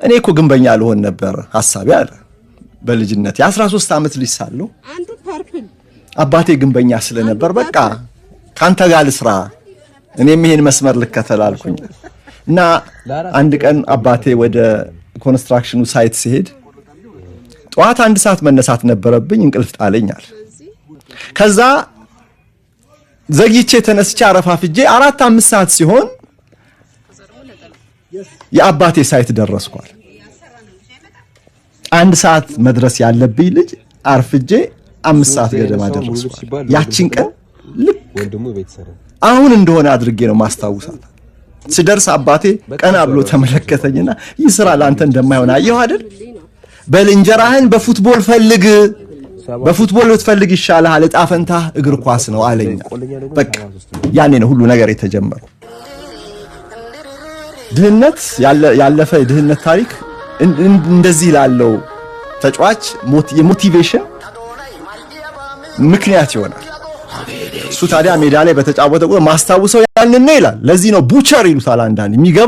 እኔ እኮ ግንበኛ ልሆን ነበር ሐሳቤ አለ በልጅነት የ13 ዓመት ልጅ ሳለሁ አባቴ ግንበኛ ስለነበር በቃ ካንተ ጋር ልስራ እኔም ይሄን መስመር ልከተል አልኩኝ እና አንድ ቀን አባቴ ወደ ኮንስትራክሽኑ ሳይት ሲሄድ ጧት 1 ሰዓት መነሳት ነበረብኝ እንቅልፍ ጣለኛል ከዛ ዘግይቼ ተነስቼ አረፋፍጄ 4-5 ሰዓት ሲሆን የአባቴ ሳይት ደረስኳል 1 ሰዓት መድረስ ያለብኝ ልጅ አርፍጄ 5 ሰዓት ገደማ ደረስኳል ያቺን ቀን ልክ ወንድሙ ቤተሰብ አሁን እንደሆነ አድርጌ ነው ማስታውሳት ሲደርስ አባቴ ቀና ብሎ ተመለከተኝና ይስራ ላንተ እንደማይሆን አየሁ አይደል በልንጀራህን በፉትቦል ፈልግ በፉትቦል ልትፈልግ ይሻላል እጣ ፈንታ እግር ኳስ ነው አለኝ በቃ ያኔ ነው ሁሉ ነገር የተጀመረው ድህነት ያለፈ ድህነት ታሪክ እንደዚህ ላለው ተጫዋች የሞቲቬሽን ምክንያት ይሆናል እሱ ታዲያ ሜዳ ላይ በተጫወተ ቁጥር ማስታወሰው ያንን ነው ይላል ለዚህ ነው ቡቸር ይሉታል አንዳንድ